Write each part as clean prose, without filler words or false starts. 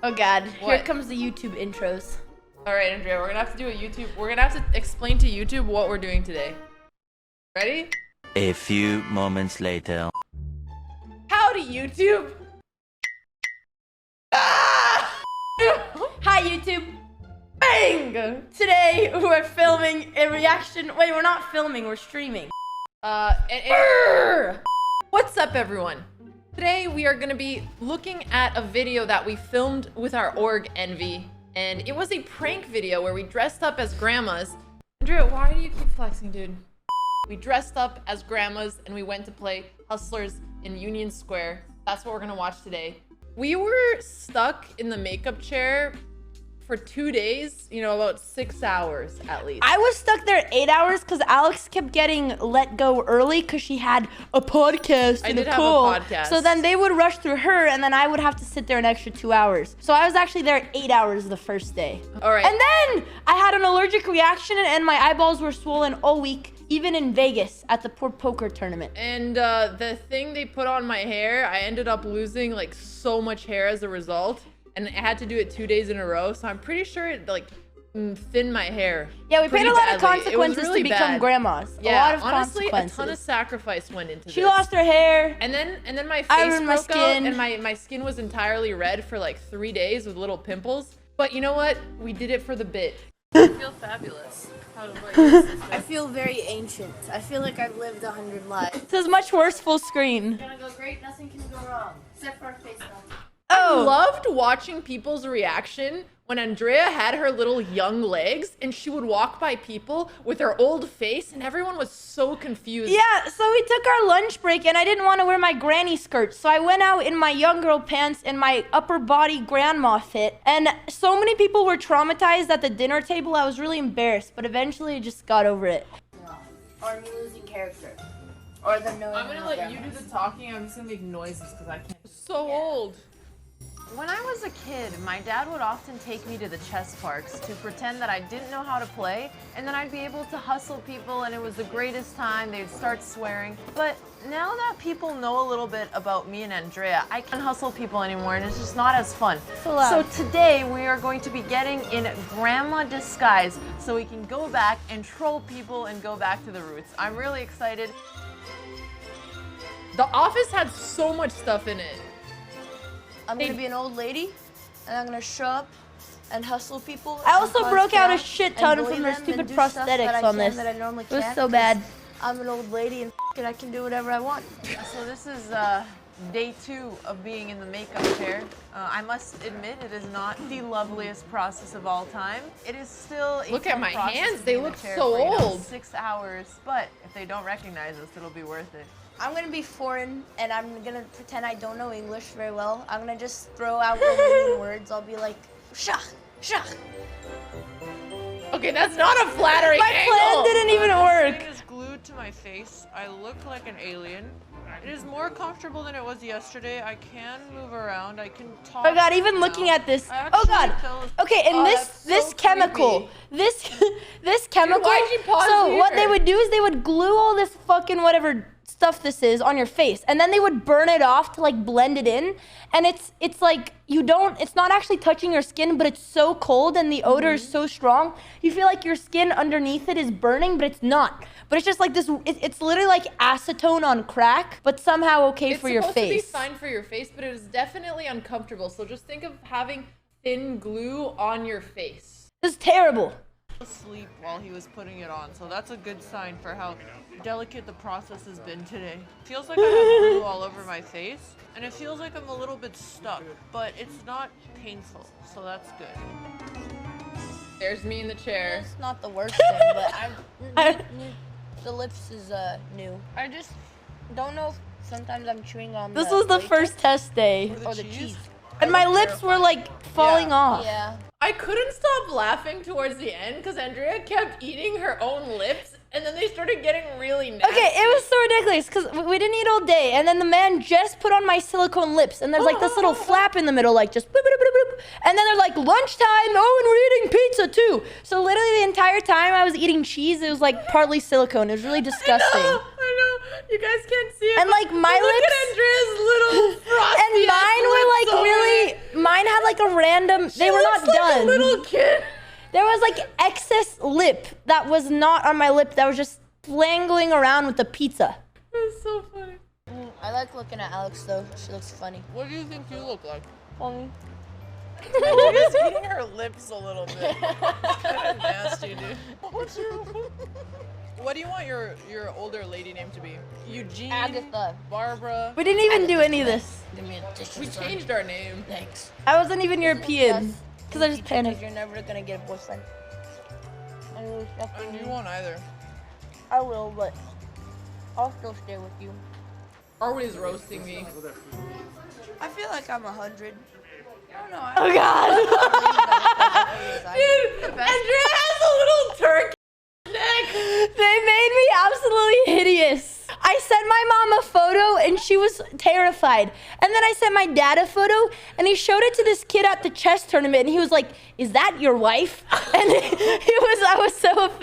Oh God, What? here comes the YouTube intros. All right, Andrea, we're gonna have to do a YouTube. We're gonna have to explain to YouTube what we're doing today. Ready? A few moments later. Howdy, YouTube. Ah! Hi YouTube. Bang! Today we're filming a reaction. Wait, we're not filming. We're streaming. What's up, everyone? Today we are gonna be looking at a video that we filmed with our org Envy, and it was a prank video where we dressed up as grandmas. Andrea, why do you keep flexing, dude? We dressed up as grandmas and we went to play Hustlers in Union Square. That's what we're gonna watch today. We were stuck in the makeup chair for 2 days, you know, about 6 hours at least. I was stuck there 8 hours because Alex kept getting let go early because she had a podcast. I did have a podcast. So then they would rush through her, and then I would have to sit there an extra 2 hours. So I was actually there 8 hours the first day. All right. And then I had an allergic reaction, and my eyeballs were swollen all week, even in Vegas at the poker tournament. And the thing they put on my hair, I ended up losing like so much hair as a result. And I had to do it 2 days in a row, so I'm pretty sure it like thinned my hair. Yeah, we paid a lot of badly. consequences really to become bad. grandmas. Yeah, a lot of honestly, consequences. a ton of sacrifice went into this. She lost her hair. And then my I face ruined my broke out, skin. and my skin was entirely red for like 3 days with little pimples. But you know what? We did it for the bit. I feel fabulous. How about you? I feel very ancient. I feel like I've lived 100 lives. This is much worse full screen. Gonna go great, nothing can go wrong. Except for our face now. I loved watching people's reaction when Andrea had her little young legs and she would walk by people with her old face and everyone was so confused. Yeah, so we took our lunch break and I didn't want to wear my granny skirt. So I went out in my young girl pants and my upper body grandma fit. And so many people were traumatized at the dinner table. I was really embarrassed, but eventually I just got over it. No. Or me losing character. Or them knowing I'm gonna let you do the talking. I'm just gonna make noises because I can't. So old. When I was a kid, my dad would often take me to the chess parks to pretend that I didn't know how to play, and then I'd be able to hustle people, and it was the greatest time. They'd start swearing. But now that people know a little bit about me and Andrea, I can't hustle people anymore, and it's just not as fun. So today, we are going to be getting in grandma disguise so we can go back and troll people and go back to the roots. I'm really excited. The office had so much stuff in it. I'm gonna be an old lady, and I'm gonna show up and hustle people. I also and broke out a chaos shit and ton bully from their them and stupid do stuff that I prosthetics on can this. that I normally It was can't so 'cause bad. I'm an old lady and I can do whatever I want. So this is day 2 of being in the makeup chair. I must admit, it is not the loveliest process of all time. It is still a Look at fun my process hands, to they be in the look chair so for, you know, old. 6 hours, but if they don't recognize us, it'll be worth it. I'm gonna be foreign, and I'm gonna pretend I don't know English very well. I'm gonna just throw out Romanian words. I'll be like, shach, shach. Okay, that's not a flattering My angle. plan didn't even work. Everything is glued to my face. I look like an alien. It is more comfortable than it was yesterday. I can move around. I can talk. Oh God, even now. looking at this. I Oh actually God. fell- Okay, and that's this so chemical, this chemical. why'd you pause so what here? they would do is they would glue all this fucking whatever stuff this is on your face, and then they would burn it off to like blend it in. And it's like it's not actually touching your skin, but it's so cold and the odor is so strong. You feel like your skin underneath it is burning, but it's not. But it's just like this. It's literally like acetone on crack, but somehow okay It's for your supposed to be face. fine for your face, but it is definitely uncomfortable. So just think of having thin glue on your face. This is terrible. asleep while he was putting it on, so that's a good sign for how delicate the process has been today. Feels like I have glue all over my face, and it feels like I'm a little bit stuck, but it's not painful, so that's good. There's me in the chair. It's not the worst thing, but the lips is new. I just don't know if sometimes I'm chewing on This was the bacon first test day. or the cheese. And my lips were like falling off. Yeah. I couldn't stop laughing towards the end because Andrea kept eating her own lips and then they started getting really nasty. Okay, it was so ridiculous because we didn't eat all day, and then the man just put on my silicone lips, and there's like this little flap in the middle, like just boop, boop, boop, boop. And then they're like lunchtime. Oh, and we're eating pizza too. So literally the entire time I was eating cheese, it was like partly silicone. It was really disgusting. I know. You guys can't see it. And but like my look lips, at Andrea's little frosty and mine were like lips over really. it. mine had like a random. They were not like done. a little kid. There was like excess lip that was not on my lip. That was just flangling around with the pizza. That's so funny. I like looking at Alex though. She looks funny. What do you think you look like? Funny. She's eating her lips a little bit. Kind of nasty, dude. What do you want your older lady name to be? Eugene? Agatha. Barbara? We didn't even do any of this. Give me a tissue. We changed our name. Thanks. I wasn't even European because I just panicked. You're never gonna get a boyfriend. And you won't either. I will, but I'll still stay with you. Always roasting me. I feel like I'm 100. I don't know. Oh God. Dude, Andrea has a little turkey neck. They made me absolutely hideous. I sent my mom a photo and she was terrified. And then I sent my dad a photo and he showed it to this kid at the chess tournament and he was like, "Is that your wife?" And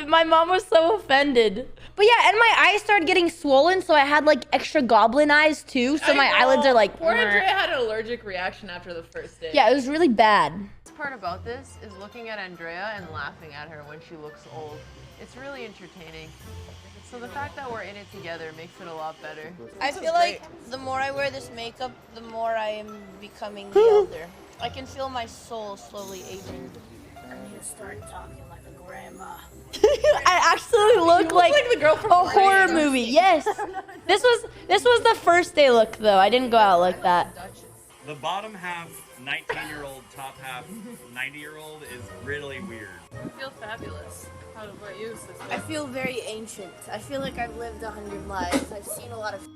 my mom was so offended. But yeah, and my eyes started getting swollen, so I had like extra goblin eyes too. So my eyelids are like. Poor Andrea had an allergic reaction after the first day. Yeah, it was really bad. The best part about this is looking at Andrea and laughing at her when she looks old. It's really entertaining. So the fact that we're in it together makes it a lot better. I feel like the more I wear this makeup, the more I am becoming the elder. I can feel my soul slowly aging. I need to start talking like a grandma. I actually look like the girl from a horror movie. Yes. This was the first day look though. I didn't go out like that. The bottom half 19-year-old, top half 90-year-old is really weird. I feel fabulous. How about you, sister? I feel very ancient. I feel like I've lived 100 lives. I've seen a lot of.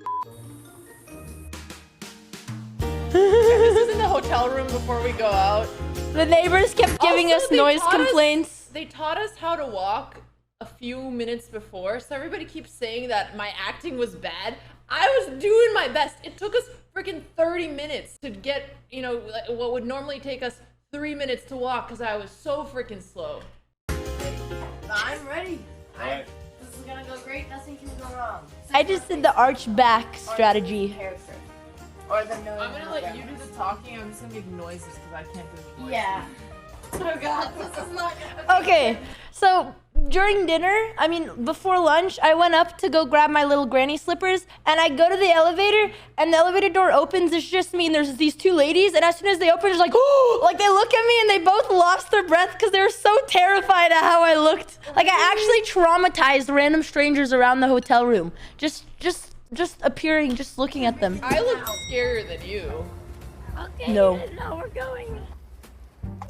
This is in the hotel room before we go out. The neighbors kept giving Also, us they noise taught us- complaints. They taught us how to walk a few minutes before, so everybody keeps saying that my acting was bad. I was doing my best. It took us freaking 30 minutes to get, you know, what would normally take us 3 minutes to walk because I was so freaking slow. I'm ready. This is gonna go great. Nothing can go wrong. I just did the arch back strategy. Character. Or the no. I'm gonna let you do the talking. I'm just gonna make noises because I can't do the voice. Yeah. Oh God, this is not. Okay, so during dinner, I mean before lunch, I went up to go grab my little granny slippers and I go to the elevator and the elevator door opens, it's just me and there's these two ladies and as soon as they open, it's like, oh, like they look at me and they both lost their breath because they were so terrified at how I looked. Like I actually traumatized random strangers around the hotel room. Just appearing, just looking at them. I looked scarier than you. Okay. No. No, we're going.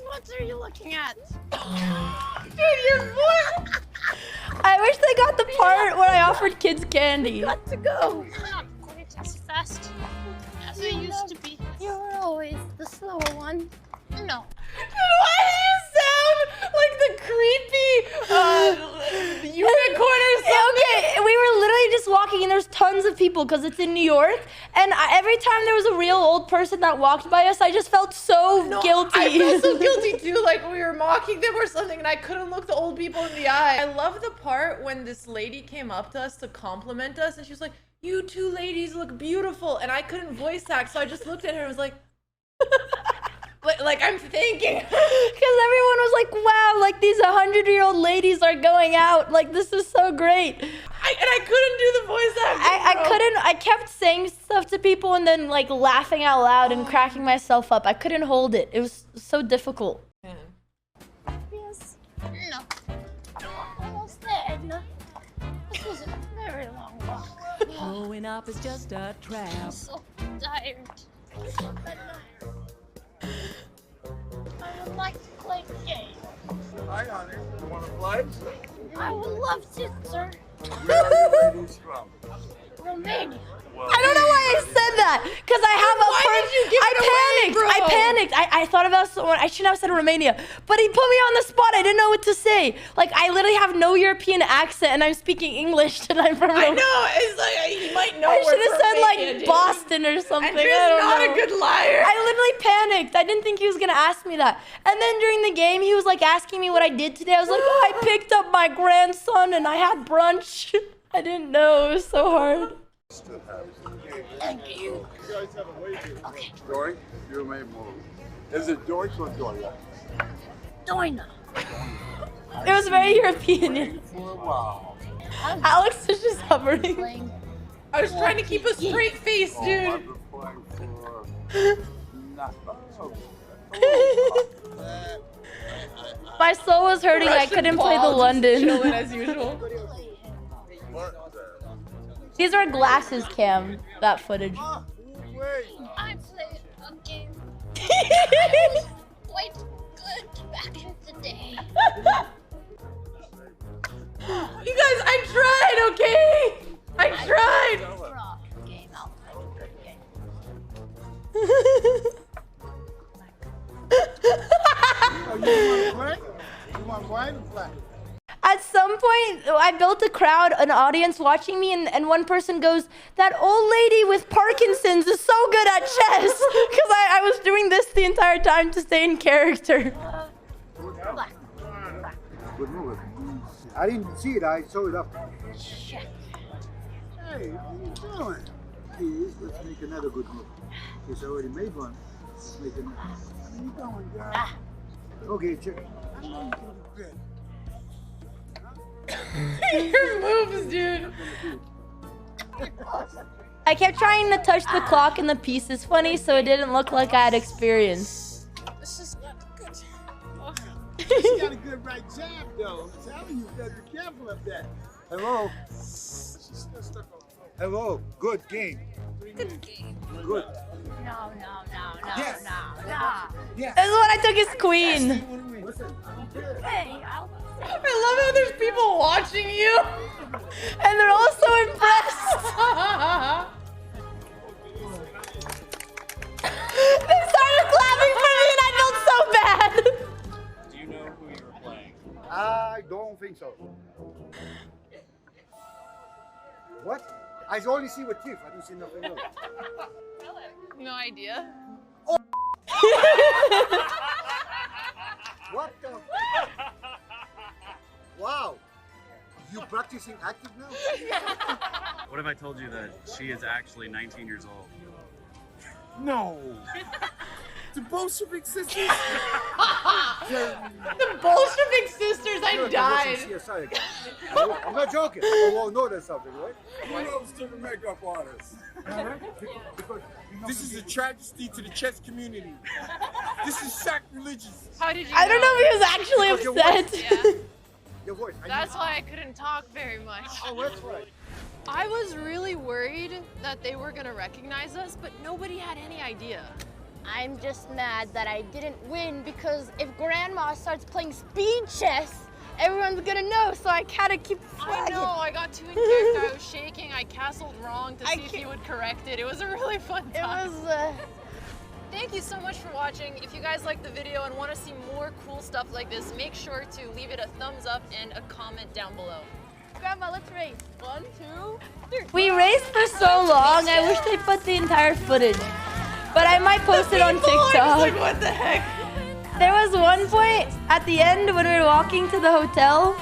What are you looking at? Dude, your voice! I wish they got the part where I offered kids candy. Got to go. Not quite as fast as I used to be. You're always the slower one. No. Dude, why do you sound like the creepy unicorn or something? Okay, we were literally just walking and there's tons of people because it's in New York. And every time there was a real old person that walked by us, I just felt so guilty. I felt so guilty too, like we were mocking them or something and I couldn't look the old people in the eye. I love the part when this lady came up to us to compliment us and she was like, "You two ladies look beautiful." And I couldn't voice act, so I just looked at her and was like, like I'm thinking. Because everyone was like, wow, like these 100-year-old ladies are going out. Like, this is so great. I couldn't do the voice act. I kept saying stuff to people and then like laughing out loud and cracking myself up. I couldn't hold it. It was so difficult. Yes. No. Almost there, Edna. This was a very long walk. Growing up is just a trap. I'm so tired. I would like to play a game. Hi, honey. You want to play? I would love to, sir. Where are you ladies from? Romania. I don't know why I said that. Because I have a I panicked. I thought about someone. I shouldn't have said Romania. But he put me on the spot. I didn't know what to say. Like, I literally have no European accent and I'm speaking English and I'm from I Romania. know, it's like, you might know I we're should have from said Romania, like dude. Boston or something. Andrew's I don't not know. a good liar. I literally panicked. I didn't think he was gonna ask me that. And then during the game, he was like asking me what I did today. I was like, oh, I picked up my grandson and I had brunch. I didn't know. It was so hard. Thank you. You guys have a wager. Okay. Story, you may move. Is it Deutsch or Doya? Doina. It was very European. Wow. Alex is just hovering. Playing. I was trying to keep a straight face, Oh, dude. I've been playing for nothing. My soul was hurting. I couldn't play the Paul just London. chilling as usual. These are glasses cam, that footage. Wait. I played a game. I was quite good back in the day. You guys, I tried, okay? I tried. Rock game. I'll play a game. Oh, you want to play? You want to play? At some point, I built a crowd, an audience watching me, and one person goes, "That old lady with Parkinson's is so good at chess," because I was doing this the entire time to stay in character. Good move. I didn't see it. I saw it up. Check. Hey, what are you doing? Please, let's make another good move. He's already made one. Let's make another. Where you going, girl? Okay, check. I know you can do good. Your moves, dude. I kept trying to touch the clock and the pieces funny, so it didn't look like I had experience. This is not good. She's got a good right jab, though. I'm telling you, gotta be careful of that. Hello. She's still stuck on the phone. Hello. Good game. Good game. Good. No. Yes. Yes. This is when I took his queen. Listen. Hey, I'll. I love how there's people watching you. And they're all so impressed. They started clapping for me and I felt so bad. Do you know who you were playing? I don't think so. What? I only see with teeth. I don't see nothing else. No idea. What the? Wow. You practicing acting now? What if I told you that she is actually 19 years old? No. The Bolshevik sisters? The Bolshevik sisters, I died. CSI again. I'm not joking. Oh, well, no, that's something, right? One of them's the makeup artist. This is a tragedy to the chess community. This is sacrilegious. How did you I don't know if he was actually Because your upset. Yeah. Your voice. That's why I couldn't talk very much. Oh, that's right. I was really worried that they were gonna recognize us, but nobody had any idea. I'm just mad that I didn't win because if Grandma starts playing speed chess, everyone's gonna know. So I gotta keep I flagging. know, I got too in character. I was shaking. I castled wrong to see if he would correct it. It was a really fun time. It was. Thank you so much for watching. If you guys liked the video and want to see more cool stuff like this, make sure to leave it a thumbs up and a comment down below. Grandma, let's race. 1, 2, 3. We raced for so long, I wish they put the entire footage. But I might post it on TikTok. Like, what the heck? There was one point at the end when we were walking to the hotel,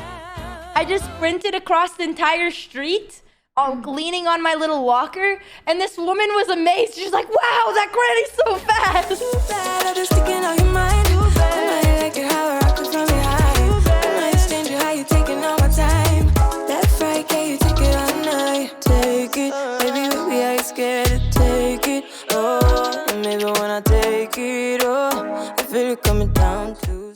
I just sprinted across the entire street, leaning on my little walker, and this woman was amazed. She's like, "Wow, that granny's so fast!" I'm just sticking out your mind. I know you like it how I rock it from behind. I know you stranger, how you taking all my time. Left, right, can you take it all night? Take it, baby, baby, I ain't scared to take it. Oh, and maybe when I take it, oh, I feel it coming down too.